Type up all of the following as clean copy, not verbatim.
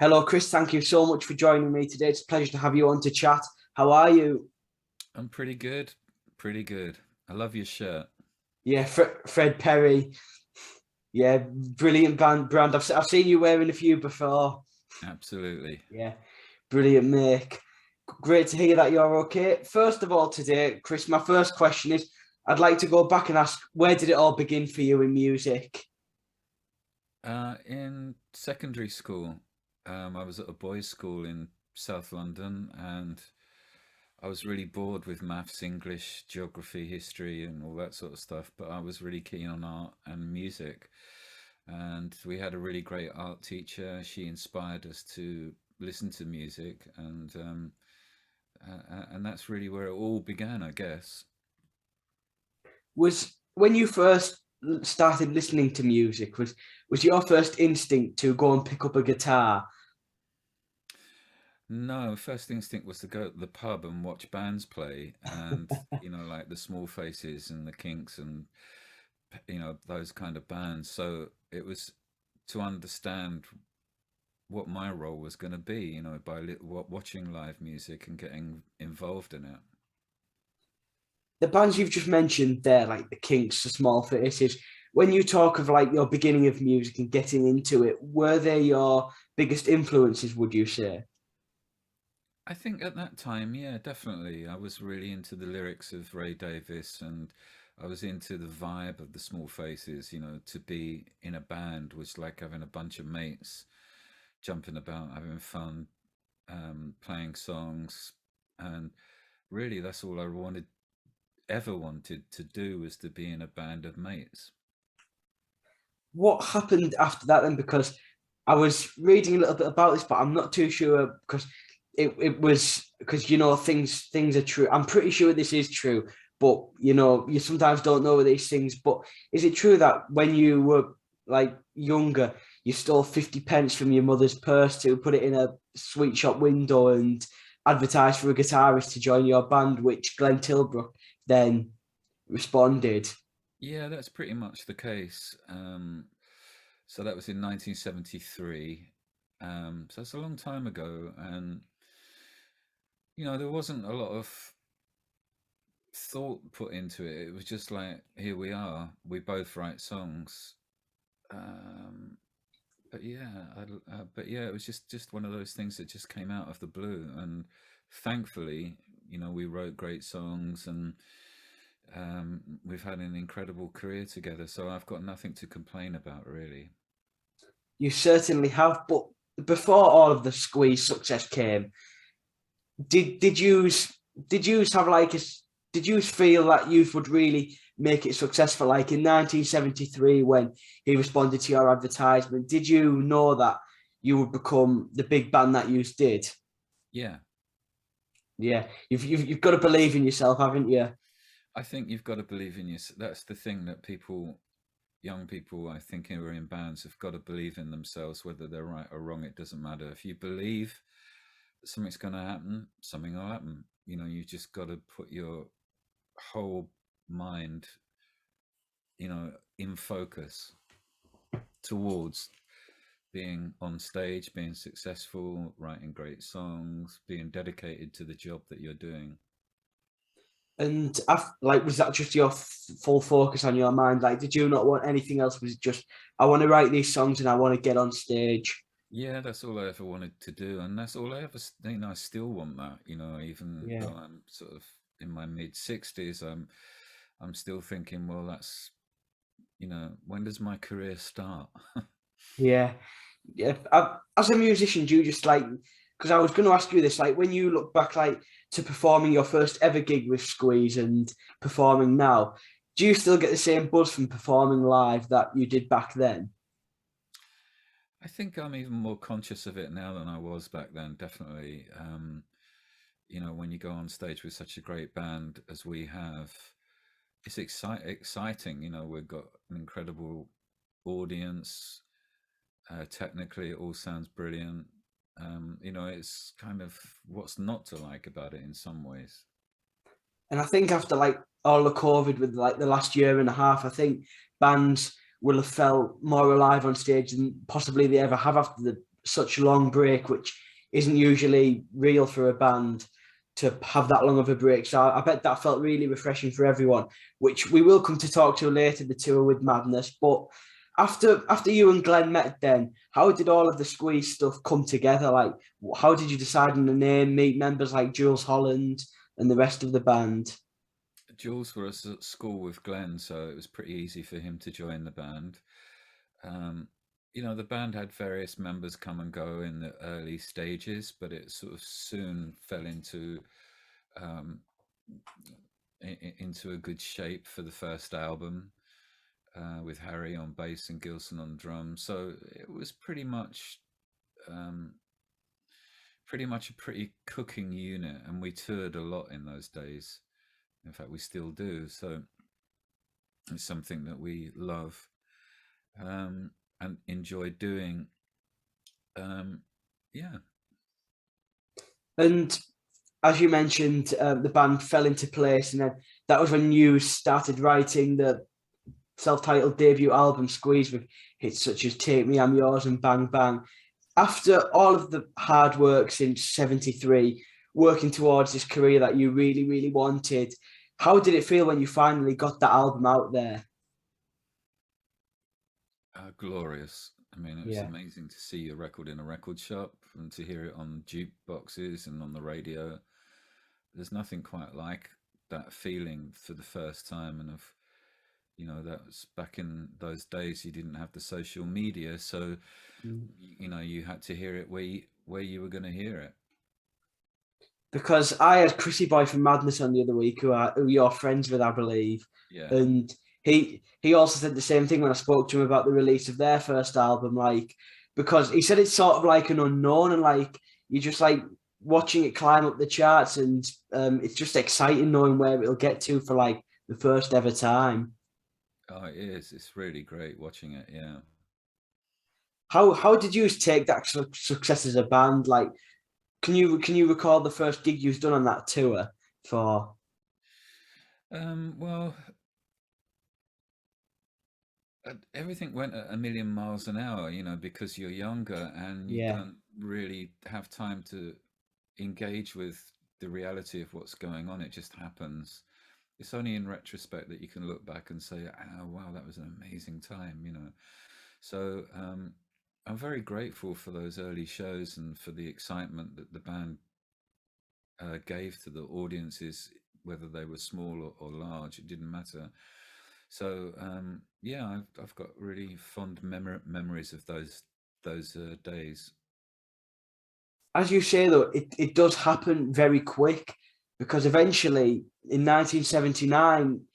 Hello, Chris. Thank you so much for joining me today. It's a pleasure to have you on to chat. How are you? I'm pretty good. Pretty good. I love your shirt. Yeah, Fred Perry. Yeah, brilliant brand. I've seen you wearing a few before. Absolutely. Yeah, brilliant make. Great to hear that you're okay. First of all, today, Chris, my first question is I'd like to go back and ask, where did it all begin for you in music? In secondary school, I was at a boys' school in South London, and I was really bored with maths, English, geography, history, and all that sort of stuff. But I was really keen on art and music, and we had a really great art teacher. She inspired us to listen to music, and that's really where it all began, I guess. Was when you first started listening to music, was your first instinct to go and pick up a guitar? No, first instinct was to go to the pub and watch bands play, and like the Small Faces and the Kinks, and those kind of bands. So it was to understand what my role was going to be, by watching live music and getting involved in it. The bands you've just mentioned there, like the Kinks, the Small Faces, when you talk of like your beginning of music and getting into it, were they your biggest influences, would you say? I think at that time, yeah, definitely. I was really into the lyrics of Ray Davis, and I was into the vibe of the Small Faces. To be in a band was like having a bunch of mates jumping about, having fun, playing songs, and really that's all I ever wanted to do, was to be in a band of mates. What happened after that then? Because I was reading a little bit about this, but I'm not too sure because it was because things are true. I'm pretty sure this is true, but you sometimes don't know these things. But is it true that when you were like younger, you stole 50 pence from your mother's purse to put it in a sweet shop window and advertise for a guitarist to join your band, which Glenn Tilbrook then responded? Yeah, that's pretty much the case. So that was in 1973. So it's a long time ago, and there wasn't a lot of thought put into it. It was just like, here we are. We both write songs. Um, but yeah, it was just one of those things that just came out of the blue, and thankfully, we wrote great songs, and we've had an incredible career together. So I've got nothing to complain about, really. You certainly have, but before all of the squeeze success came, did you have like a did you feel that youth would really make it successful? Like in 1973, when he responded to your advertisement, did you know that you would become the big band that you did? Yeah, Yeah, you've got to believe in yourself, haven't you? I think you've got to believe in yourself. That's the thing that young people, I think, who are in bands have got to believe in themselves, whether they're right or wrong. It doesn't matter. If you believe something's going to happen, something will happen. You just got to put your whole mind, in focus towards being on stage, being successful, writing great songs, being dedicated to the job that you're doing. And like, was that just your full focus on your mind? Like, did you not want anything else? Was it just, I want to write these songs and I want to get on stage? Yeah, that's all I ever wanted to do, and that's all I ever. I still want that. Even Yeah. though I'm sort of in my mid 60s, I'm still thinking, well, that's when does my career start? Yeah. Yeah. As a musician, do you just like, because I was going to ask you this, like when you look back, like to performing your first ever gig with Squeeze and performing now, do you still get the same buzz from performing live that you did back then? I think I'm even more conscious of it now than I was back then. Definitely, when you go on stage with such a great band as we have, it's exciting. We've got an incredible audience. Technically, it all sounds brilliant. It's kind of what's not to like about it in some ways. And I think after like all the COVID with like the last year and a half, I think bands will have felt more alive on stage than possibly they ever have after the such a long break, which isn't usually real for a band to have that long of a break. So I bet that felt really refreshing for everyone, which we will come to talk to later, the tour with Madness. But after you and Glenn met then, how did all of the Squeeze stuff come together? Like, how did you decide on the name, meet members like Jules Holland and the rest of the band? Jules was at school with Glenn, so it was pretty easy for him to join the band. Um, the band had various members come and go in the early stages, but it sort of soon fell um, into a good shape for the first album, with Harry on bass and Gilson on drums. So it was um, pretty much a pretty cooking unit, and we toured a lot in those days. In fact, we still do. So it's something that we love, and enjoy doing. Um, yeah. And as you mentioned, the band fell into place, and then that was when you started writing the self-titled debut album Squeeze with hits such as Take Me, I'm Yours and Bang Bang. After all of the hard work since 73, working towards this career that you really, really wanted, how did it feel when you finally got that album out there? Glorious. I mean, it was Yeah. amazing to see a record in a record shop and to hear it on jukeboxes and on the radio. There's nothing quite like that feeling for the first time. And that was back in those days. You didn't have the social media, so Mm. you had to hear it where you were going to hear it. Because I had Chrissy Boy from Madness on the other week, who you're friends with, I believe, Yeah. and he also said the same thing when I spoke to him about the release of their first album, like because he said it's sort of like an unknown, and like you just like watching it climb up the charts, and it's just exciting knowing where it'll get to for like the first ever time. Oh, it is. It's really great watching it. Yeah. How did you take that success as a band? Like, can you recall the first gig you've done on that tour for? Well, everything went at a million miles an hour, because you're younger and you Yeah. don't really have time to engage with the reality of what's going on. It just happens. It's only in retrospect that you can look back and say, "Oh, wow, that was an amazing time." So I'm very grateful for those early shows and for the excitement that the band gave to the audiences, whether they were small or large. It didn't matter. So yeah, I've got really fond memories of those days. As you say though, it does happen very quick because eventually in 1979,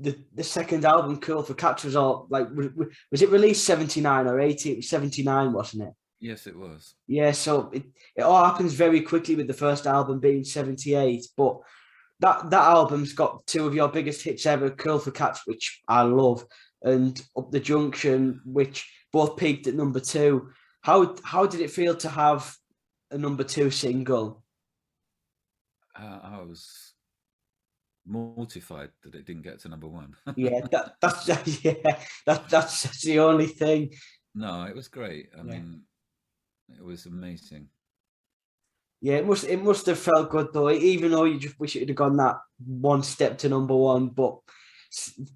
the second album, Cool for Cats, was all like, was it released 79 or 80? It was 79, wasn't it? Yes, it was. Yeah, so it all happens very quickly with the first album being 78. But that album's got two of your biggest hits ever, Curl for Cats, which I love, and Up the Junction, which both peaked at number two. How did it feel to have a number two single? I was mortified that it didn't get to number one. Yeah, that's yeah, that's the only thing. No, it was great. I Yeah. mean, it was amazing. Yeah, it must have felt good though, even though you just wish it had gone that one step to number one, but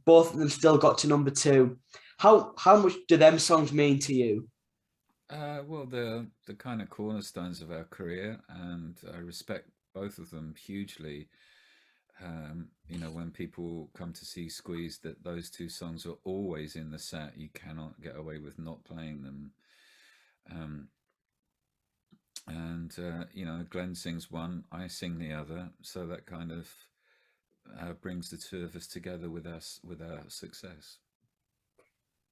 both of them still got to number two. How much do them songs mean to you? Well, the kind of cornerstones of our career, and I respect both of them hugely. When people come to see Squeeze, that those two songs are always in the set. You cannot get away with not playing them. Um, and Glenn sings one, I sing the other, so that kind of brings the two of us together with our success.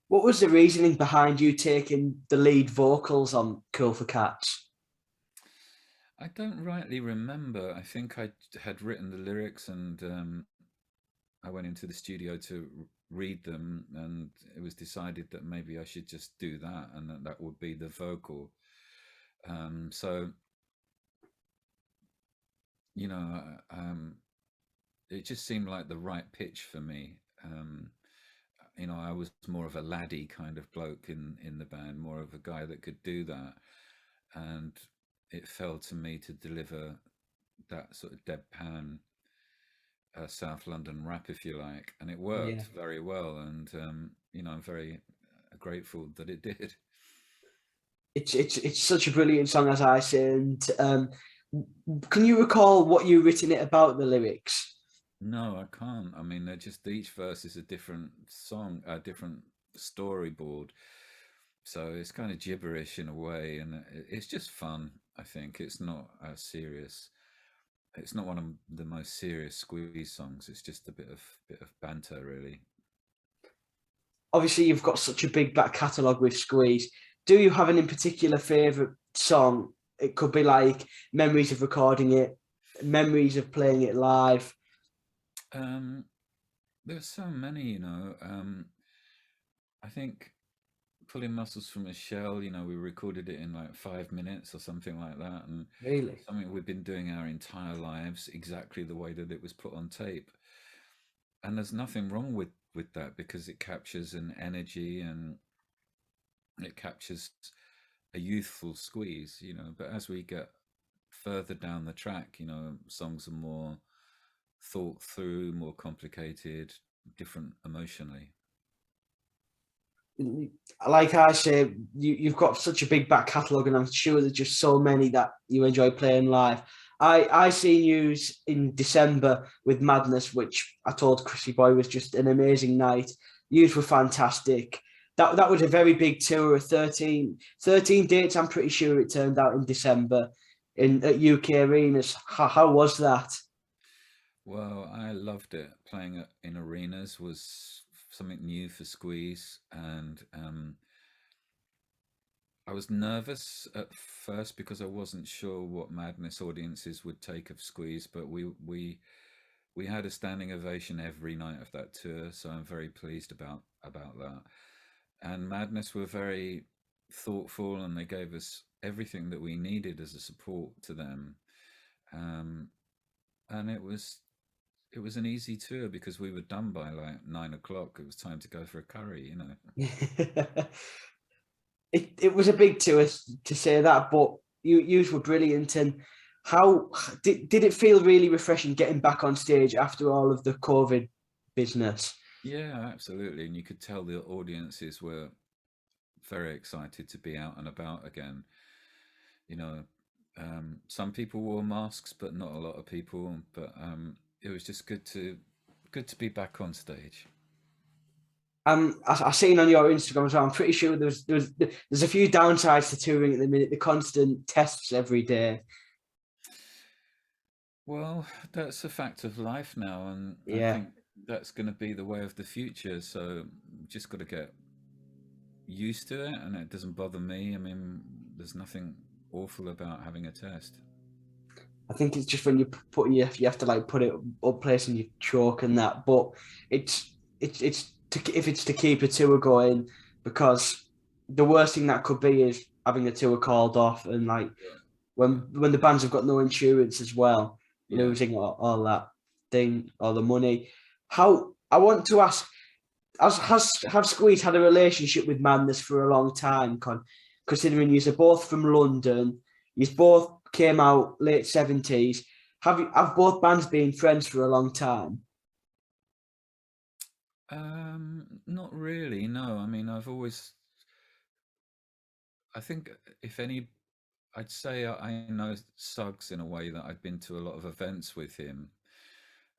What was the reasoning behind you taking the lead vocals on Cool for Cats? I don't rightly remember. I think I had written the lyrics, and I went into the studio to read them, and it was decided that maybe I should just do that, and that would be the vocal. So you know, it just seemed like the right pitch for me. I was more of a laddie kind of bloke in the band, more of a guy that could do that, and it fell to me to deliver that sort of deadpan South London rap, if you like, and it Yeah. worked very well. And I'm very grateful that it did. It's such a brilliant song, as I say. And can you recall what you written it about, the lyrics? No, I can't. I mean, they're just each verse is a different song, a different storyboard. So it's kind of gibberish in a way, and it's just fun. I think it's not serious. It's not one of the most serious Squeeze songs. It's just a bit of banter, really. Obviously, you've got such a big back catalogue with Squeeze. Do you have any particular favourite song? It could be like memories of recording it, memories of playing it live. Um, there's so many, I think pulling muscles from a shell, we recorded it in like 5 minutes or something like that, and Really? something we've been doing our entire lives exactly the way that it was put on tape. And there's nothing wrong with that because it captures an energy and it captures a youthful Squeeze, but as we get further down the track, songs are more thought through, more complicated, different emotionally. Like I say, you've got such a big back catalogue, and I'm sure there's just so many that you enjoy playing live. I seen you in December with Madness, which I told Chrissy Boy was just an amazing night. Yous were fantastic. That was a very big tour of 13 dates. I'm pretty sure it turned out in December in at UK arenas. How was that? Well, I loved it. Playing it in arenas was something new for Squeeze, and I was nervous at first because I wasn't sure what Madness audiences would take of Squeeze, but we had a standing ovation every night of that tour, so I'm very pleased about that. And Madness were very thoughtful, and they gave us everything that we needed as a support to them. Um, and it was an easy tour because we were done by like 9 o'clock. It was time to go for a curry. It was a big tour to say that, but you were brilliant. And how did it feel really refreshing getting back on stage after all of the COVID business? Yeah, absolutely. And you could tell the audiences were very excited to be out and about again. You know, some people wore masks, but not a lot of people. But it was just good to be back on stage. I seen on your Instagram as well. I'm pretty sure there's a few downsides to touring at the minute. The constant tests every day. Well, that's a fact of life now, and I Yeah, think that's going to be the way of the future. So just got to get used to it, and it doesn't bother me. I mean, there's nothing awful about having a test. I think it's just when you put you have to like put it up place and you choke and that. But it's if it's to keep a tour going, because the worst thing that could be is having a tour called off, and like Yeah, when the bands have got no insurance as well, yeah, losing all that thing, all the money. How I want to ask, have Squeeze had a relationship with Madness for a long time? Considering you're both from London, you both came out late 70s. Have both bands been friends for a long time? Not really. No, I mean, I think if any, I'd say I know Suggs in a way that I've been to a lot of events with him.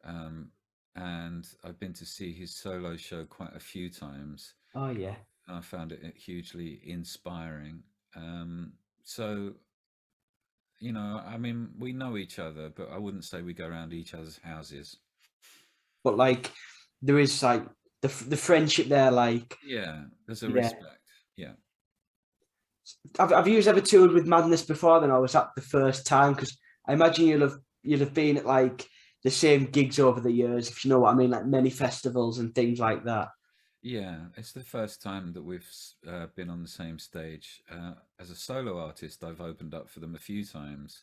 Um, and I've been to see his solo show quite a few times. Oh yeah. And I found it hugely inspiring. So, I mean, we know each other, but I wouldn't say we go around each other's houses. But like there is like the friendship there. Like Yeah, there's a yeah. respect. Yeah. Have you ever toured with Madness before? Then, or was that the first time? Because I imagine you'll have been at like the same gigs over the years, if you know what I mean, like many festivals and things like that. Yeah, it's the first time that we've been on the same stage. As a solo artist, I've opened up for them a few times.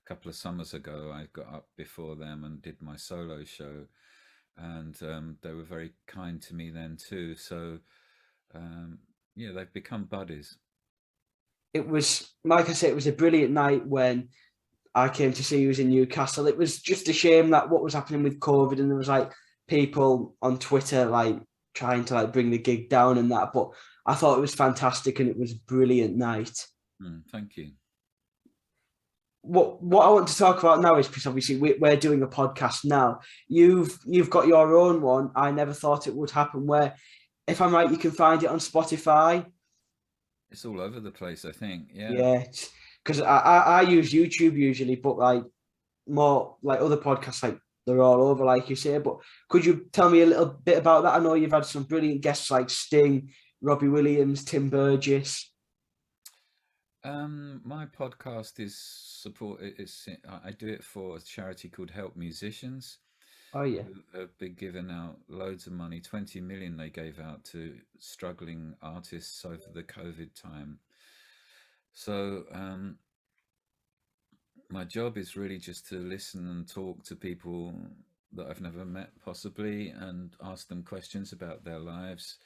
A couple of summers ago, I got up before them and did my solo show. and they were very kind to me then too. So um, yeah, they've become buddies. It was, like I said, it was a brilliant night when I came to see you in Newcastle. It was just a shame that what was happening with COVID, and there was like people on Twitter like trying to like bring the gig down and that. But I thought it was fantastic, and it was a brilliant night. Thank you. What I want to talk about now is, because obviously we're doing a podcast now. You've got your own one. I never thought it would happen. Where, if I'm right, you can find it on Spotify. It's all over the place, I think. Yeah. Yeah, because I use YouTube usually, but like more like other podcasts, like they're all over, like you say. But could you tell me a little bit about that? I know you've had some brilliant guests like Sting, Robbie Williams, Tim Burgess. My podcast is support. It's I do it for a charity called Help Musicians, Oh yeah. who have been giving out loads of money. 20 million they gave out to struggling artists over the COVID time. So my job is really just to listen and talk to people that I've never met, possibly, and ask them questions about their lives.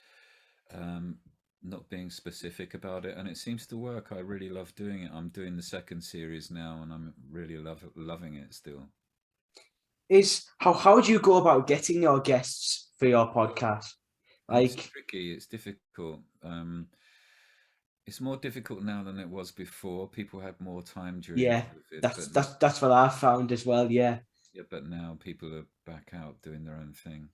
Um, Not being specific about it, and it seems to work. I really love doing it. I'm doing the second series now, and I'm really loving it still. Is how do you go about getting your guests for your podcast? Oh, it's Like, tricky. It's difficult. It's more difficult now than it was before. People had more time during yeah, COVID, that's that's what I found as well. Yeah, yeah, but now people are back out doing their own thing.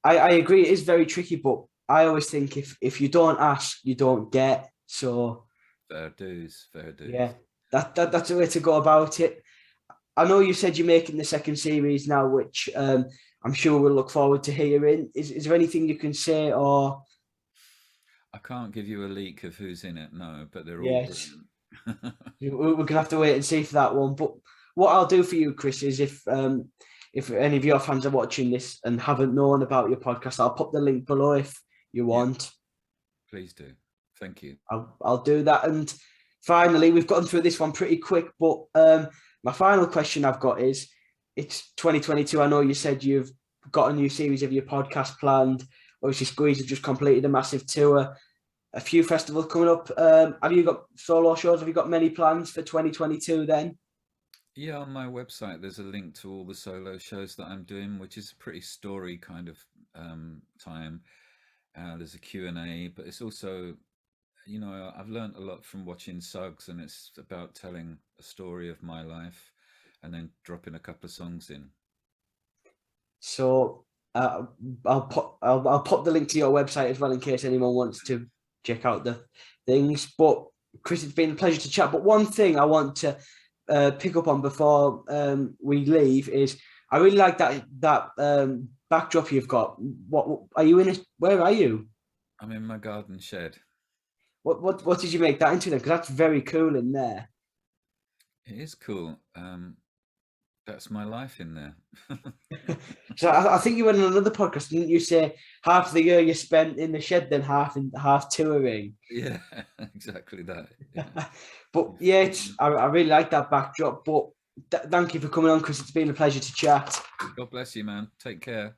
I agree. It is very tricky, but I always think if you don't ask, you don't get. So Fair dues, fair yeah, dues. that's the way to go about it. I know you said you're making the second series now, which I'm sure we'll look forward to hearing. Is there anything you can say, or I can't give you a leak of who's in it, no, but they're all yes, brilliant. we're gonna have to wait and see for that one. But what I'll do for you, Chris, is if any of your fans are watching this and haven't known about your podcast, I'll put the link below if you Yeah, want. please do. Thank you. I'll do that. And finally, we've gotten through this one pretty quick, but my final question I've got is, it's 2022. I know you said you've got a new series of your podcast planned. Obviously, Squeeze have just completed a massive tour, a few festivals coming up. Have you got solo shows? Have you got many plans for 2022 then? Yeah, on my website, there's a link to all the solo shows that I'm doing, which is a pretty story kind of time. There's a Q&A, but it's also, I've learned a lot from watching Suggs, and it's about telling a story of my life and then dropping a couple of songs in. So I'll put the link to your website as well in case anyone wants to check out the things. But Chris, it's been a pleasure to chat. But one thing I want to pick up on before we leave is, I really like that backdrop you've got. What are you in? Where are you? I'm in my garden shed. What did you make that into then? Because that's very cool in there. It is cool. That's my life in there. So I think you went on another podcast, didn't you? Say half the year you spent in the shed, then half touring. Yeah, exactly that. Yeah. But yeah, I really like that backdrop. But thank you for coming on, Chris. It's been a pleasure to chat. God bless you, man. Take care.